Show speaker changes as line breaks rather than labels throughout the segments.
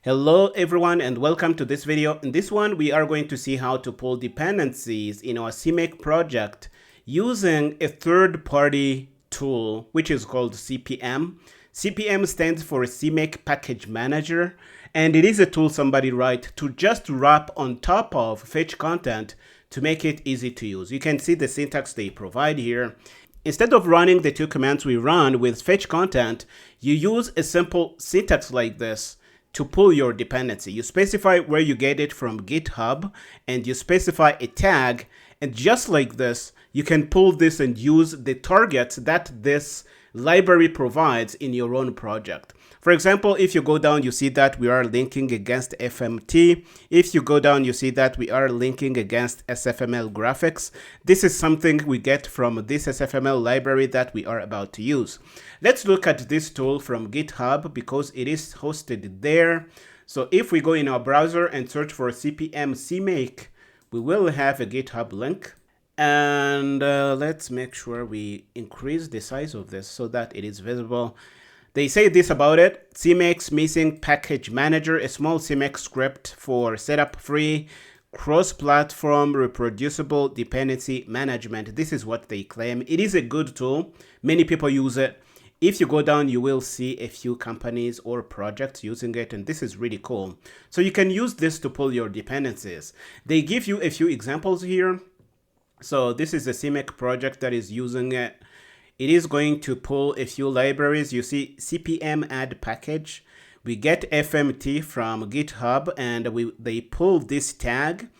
Hello everyone and welcome to this video. In this one, we are going to see how to pull dependencies in our CMake project using a third-party tool, which is called CPM. CPM stands for CMake Package Manager, and it is a tool somebody wrote to just wrap on top of fetch content to make it easy to use. You can see the syntax they provide here. Instead of running the two commands we run with fetch content, you use a simple syntax like this to pull your dependency. You specify where you get it from GitHub and you specify a tag, and just like this, you can pull this and use the targets that this library provides in your own project. For example, if you go down, you see that we are linking against FMT. If you go down, you see that we are linking against SFML graphics. This is something we get from this SFML library that we are about to use. Let's look at this tool from GitHub because it is hosted there. So if we go in our browser and search for CPM CMake, we will have a GitHub link. And let's make sure we increase the size of this so that it is visible. They say this about it: CMake's missing package manager, a small CMake script for setup-free, cross-platform, reproducible dependency management. This is what they claim. It is a good tool. Many people use it. If you go down, you will see a few companies or projects using it, and this is really cool. So you can use this to pull your dependencies. They give you a few examples here. So this is a CMake project that is using it. It is going to pull a few libraries. You see CPM add package. We get FMT from GitHub and they pull this tag.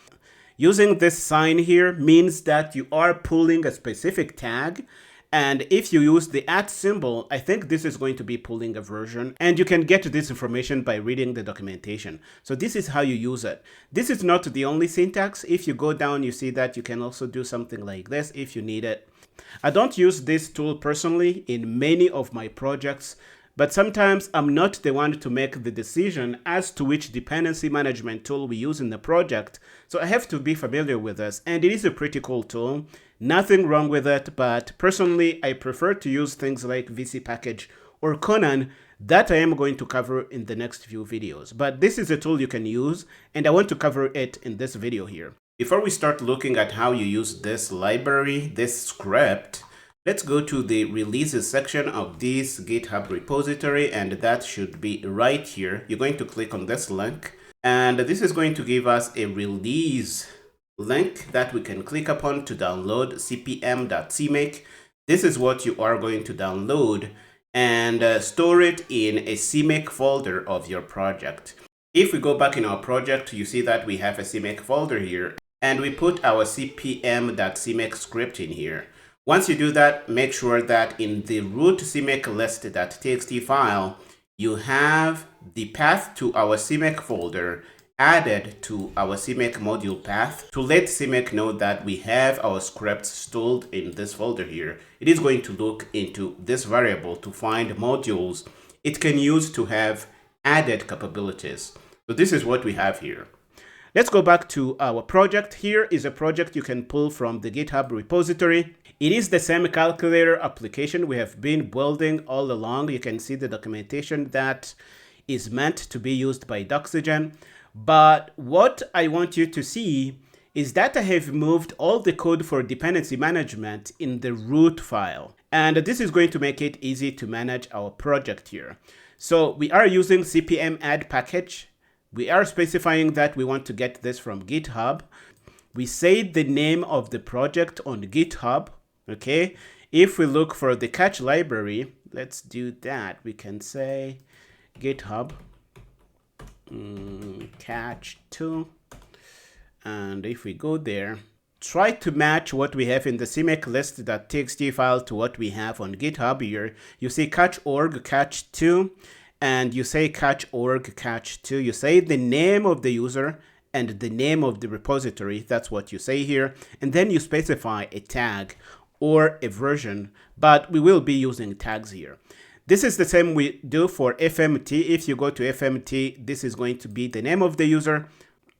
Using this sign here means that you are pulling a specific tag. And if you use the @ symbol, I think this is going to be pulling a version. And you can get this information by reading the documentation. So this is how you use it. This is not the only syntax. If you go down, you see that you can also do something like this if you need it. I don't use this tool personally in many of my projects, but sometimes I'm not the one to make the decision as to which dependency management tool we use in the project, so I have to be familiar with this, and it is a pretty cool tool. Nothing wrong with it, but personally I prefer to use things like VC Package or Conan that I am going to cover in the next few videos. But this is a tool you can use, and I want to cover it in this video here. Before we start looking at how you use this library, this script, let's go to the releases section of this GitHub repository, and that should be right here. You're going to click on this link, and this is going to give us a release link that we can click upon to download cpm.cmake. This is what you are going to download and store it in a CMake folder of your project. If we go back in our project, you see that we have a CMake folder here, and we put our cpm.cmake script in here. Once you do that, make sure that in the root CMake list.txt file, you have the path to our CMake folder added to our CMake module path to let CMake know that we have our scripts stored in this folder here. It is going to look into this variable to find modules it can use to have added capabilities. So this is what we have here. Let's go back to our project. Here is a project you can pull from the GitHub repository. It is the same calculator application we have been building all along. You can see the documentation that is meant to be used by Doxygen. But what I want you to see is that I have moved all the code for dependency management in the root file. And this is going to make it easy to manage our project here. So we are using CPM add package. We are specifying that we want to get this from GitHub. We say the name of the project on GitHub, okay? If we look for the catch library, let's do that. We can say GitHub catch 2. And if we go there, try to match what we have in the CMake list.txt file to what we have on GitHub here. You see catch org catch 2. And you say catch org catch 2. You say the name of the user and the name of the repository. That's what you say here. And then you specify a tag or a version, but we will be using tags here. This is the same we do for FMT. If you go to FMT, this is going to be the name of the user.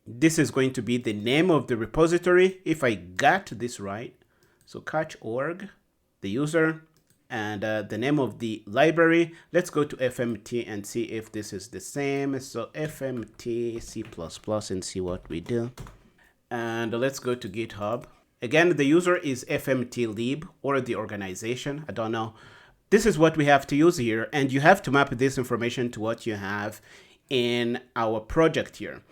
This is going to be the name of the repository, if I got this right. So catch org, the user, and the name of the library. Let's go to FMT and see if this is the same. So FMT C++ and see what we do. And let's go to GitHub. Again, the user is FMT-lib or the organization. I don't know. This is what we have to use here, and you have to map this information to what you have in our project here.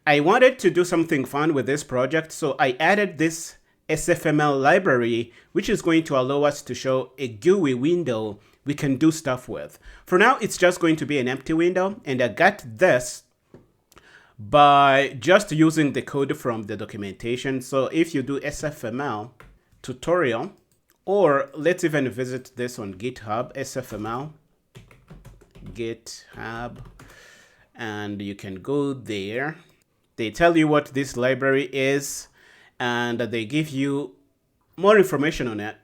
I wanted to do something fun with this project, so I added this SFML library, which is going to allow us to show a GUI window we can do stuff with. For now, it's just going to be an empty window, and I got this by just using the code from the documentation. So if you do SFML tutorial, or let's even visit this on GitHub, SFML, GitHub, and you can go there. They tell you what this library is, and they give you more information on it.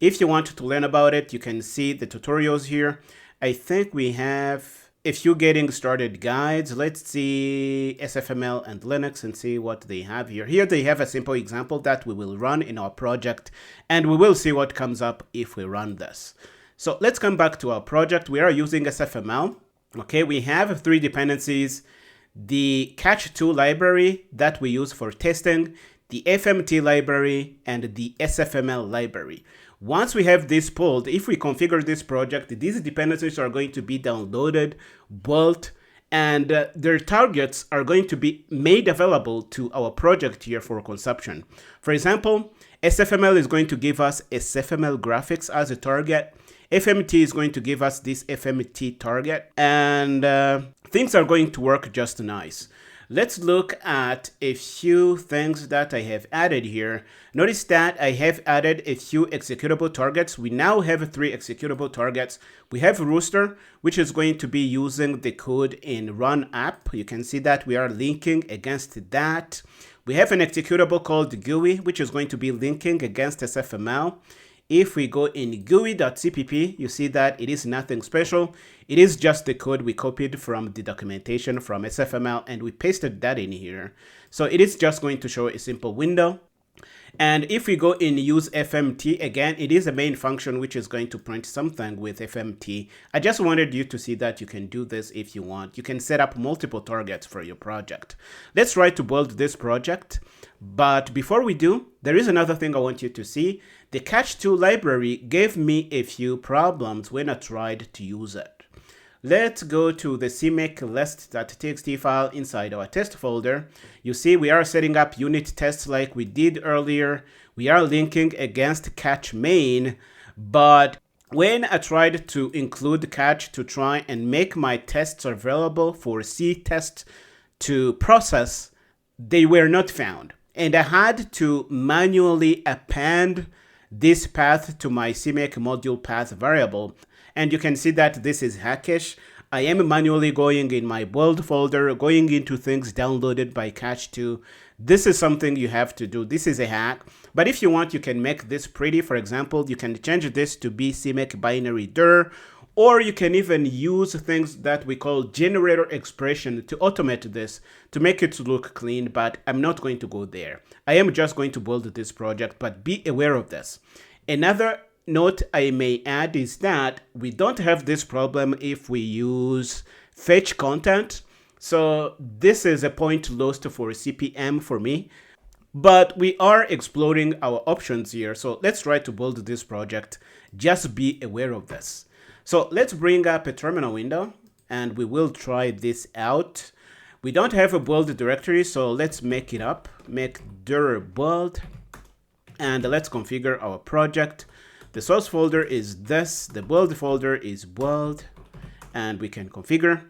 If you want to learn about it, you can see the tutorials here. I think we have a few getting started guides. Let's see SFML and Linux and see what they have here. Here they have a simple example that we will run in our project, and we will see what comes up if we run this. So let's come back to our project. We are using SFML. Okay, we have 3 dependencies: the catch2 library that we use for testing, the FMT library, and the SFML library. Once we have this pulled, if we configure this project, these dependencies are going to be downloaded, built, and their targets are going to be made available to our project here for consumption. For example, SFML is going to give us SFML graphics as a target. FMT is going to give us this FMT target, and things are going to work just nice. Let's look at a few things that I have added here. Notice that I have added a few executable targets. We now have 3 executable targets. We have Rooster, which is going to be using the code in run app. You can see that we are linking against that. We have an executable called GUI, which is going to be linking against SFML. If we go in GUI.cpp, you see that it is nothing special. It is just the code we copied from the documentation from SFML, and we pasted that in here. So it is just going to show a simple window. And if we go in use FMT, again, it is a main function which is going to print something with FMT. I just wanted you to see that you can do this if you want. You can set up multiple targets for your project. Let's try to build this project. But before we do, there is another thing I want you to see. The catch2 library gave me a few problems when I tried to use it. Let's go to the CMake-List.txt file inside our test folder. You see we are setting up unit tests like we did earlier. We are linking against catch main, but when I tried to include catch to try and make my tests available for C-test to process, they were not found. And I had to manually append this path to my CMake module path variable. And you can see that this is hackish. I am manually going in my build folder, going into things downloaded by catch2. This is something you have to do. This is a hack. But if you want, you can make this pretty. For example, you can change this to be CMake binary dir, or you can even use things that we call generator expression to automate this to make it look clean, but I'm not going to go there. I am just going to build this project, but be aware of this. Another note I may add is that we don't have this problem if we use fetch content. So this is a point lost for CPM for me, but we are exploring our options here. So let's try to build this project. Just be aware of this. So let's bring up a terminal window and we will try this out. We don't have a build directory, so let's make it up. Make dir build, and let's configure our project. The source folder is this, the build folder is build, and we can configure.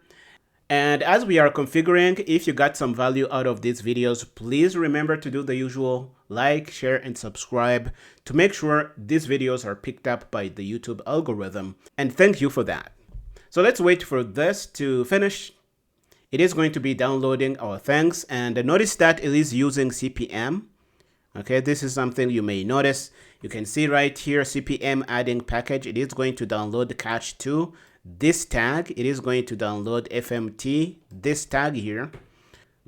And as we are configuring, if you got some value out of these videos, please remember to do the usual like, share, and subscribe to make sure these videos are picked up by the YouTube algorithm. And thank you for that. So let's wait for this to finish. It is going to be downloading our things, and notice that it is using CPM. Okay, this is something you may notice. You can see right here, CPM adding package. It is going to download the catch2, this tag. It is going to download FMT, this tag here.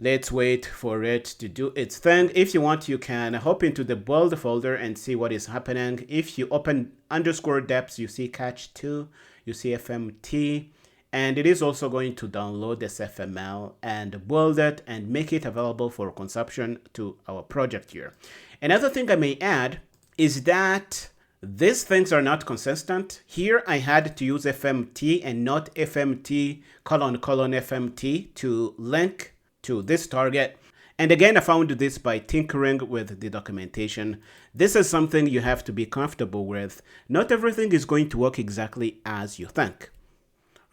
Let's wait for it to do its thing. If you want, you can hop into the build folder and see what is happening. If you open _deps, you see catch 2, you see FMT, and it is also going to download this FML and build it and make it available for consumption to our project here. Another thing I may add is that these things are not consistent. Here I had to use FMT and not FMT : FMT to link to this target. And again, I found this by tinkering with the documentation. This is something you have to be comfortable with. Not everything is going to work exactly as you think.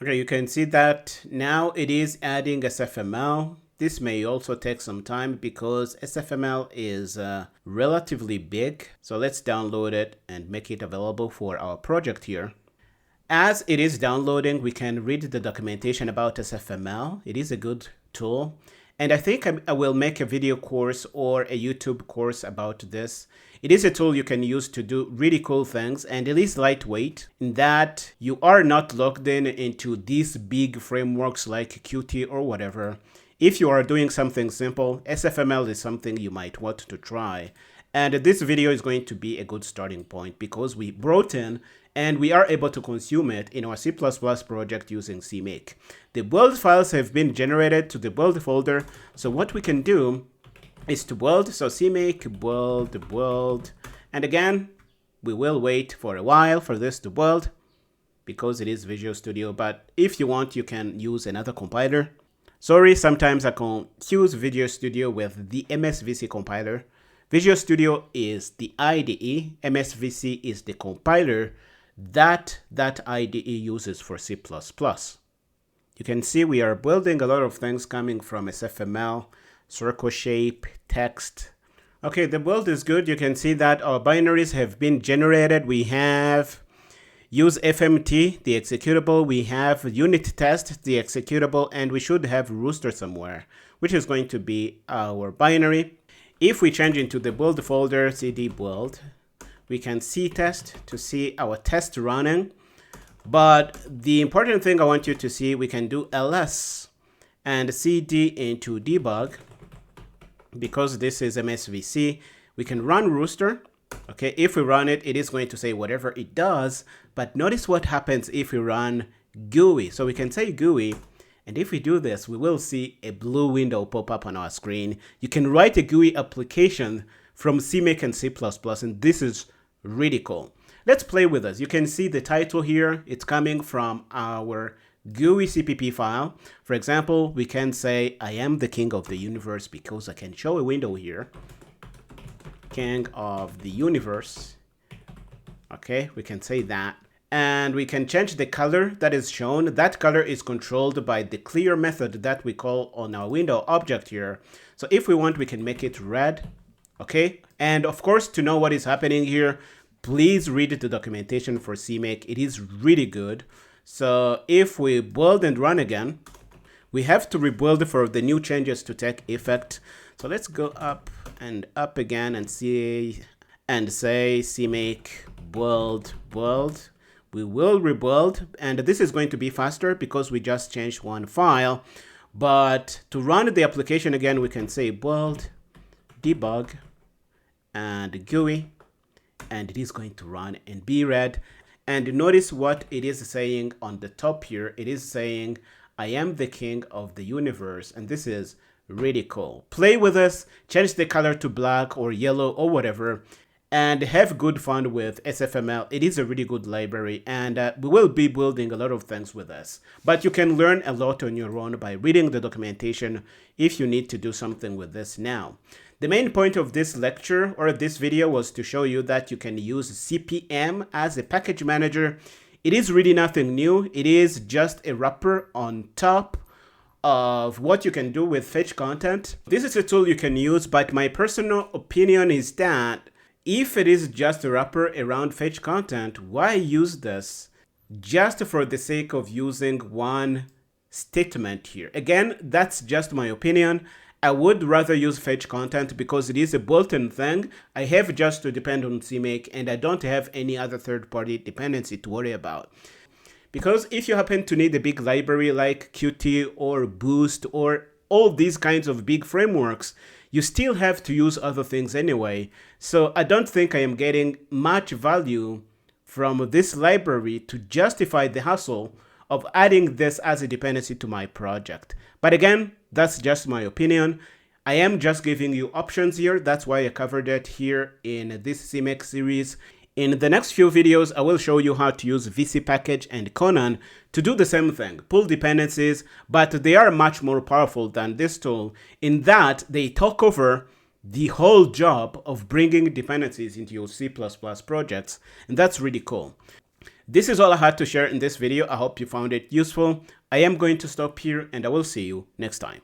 Okay, you can see that now it is adding SFML. This may also take some time because SFML is relatively big. So let's download it and make it available for our project here. As it is downloading, we can read the documentation about SFML. It is a good tool. And I think I will make a video course or a YouTube course about this. It is a tool you can use to do really cool things, and it is lightweight in that you are not locked into these big frameworks like Qt or whatever. If you are doing something simple, SFML is something you might want to try. And this video is going to be a good starting point because we brought in and we are able to consume it in our Cplusplus project using CMake. The build files have been generated to the build folder. So what we can do is to build. So CMake build. And again, we will wait for a while for this to build because it is Visual Studio. But if you want, you can use another compiler. Sorry, sometimes I confuse Visual Studio with the MSVC compiler. Visual Studio is the IDE, MSVC is the compiler that IDE uses for C++. You can see we are building a lot of things coming from SFML, circle shape, text. Okay, the build is good. You can see that our binaries have been generated. We have use FMT, the executable. We have unit test, the executable, and we should have rooster somewhere, which is going to be our binary. If we change into the build folder, cd build, we can see test to see our test running. But the important thing I want you to see, we can do ls and cd into debug. Because this is MSVC, we can run rooster. Okay, if we run it, it is going to say whatever it does. But notice what happens if we run GUI. So we can say GUI. And if we do this, we will see a blue window pop up on our screen. You can write a GUI application from CMake and C++, and this is really cool. Let's play with this. You can see the title here. It's coming from our GUI CPP file. For example, we can say, I am the king of the universe, because I can show a window here. King of the universe. Okay, we can say that. And we can change the color that is shown. That color is controlled by the clear method that we call on our window object here. So if we want, we can make it red. Okay. And of course, to know what is happening here, please read the documentation for CMake. It is really good. So if we build and run again, we have to rebuild for the new changes to take effect. So let's go up and up again and see and say CMake build. We will rebuild, and this is going to be faster because we just changed one file. But to run the application again, we can say build, debug, and GUI, and it is going to run and be red. And notice what it is saying on the top here. It is saying, I am the king of the universe, and this is really cool. Play with this, change the color to black or yellow or whatever, and have good fun with SFML. It is a really good library, and we will be building a lot of things with this. But you can learn a lot on your own by reading the documentation if you need to do something with this now. The main point of this lecture or this video was to show you that you can use CPM as a package manager. It is really nothing new. It is just a wrapper on top of what you can do with fetch content. This is a tool you can use, but my personal opinion is that if it is just a wrapper around fetch content, why use this just for the sake of using one statement here? Again, that's just my opinion. I would rather use fetch content because it is a built-in thing. I have just to depend on CMake, and I don't have any other third-party dependency to worry about. Because if you happen to need a big library like Qt or Boost or all these kinds of big frameworks, you still have to use other things anyway. So I don't think I am getting much value from this library to justify the hassle of adding this as a dependency to my project. But again, that's just my opinion. I am just giving you options here. That's why I covered it here in this CMake series. In the next few videos, I will show you how to use VC Package and Conan to do the same thing, pull dependencies, but they are much more powerful than this tool in that they talk over the whole job of bringing dependencies into your C++ projects, and that's really cool. This is all I had to share in this video. I hope you found it useful. I am going to stop here, and I will see you next time.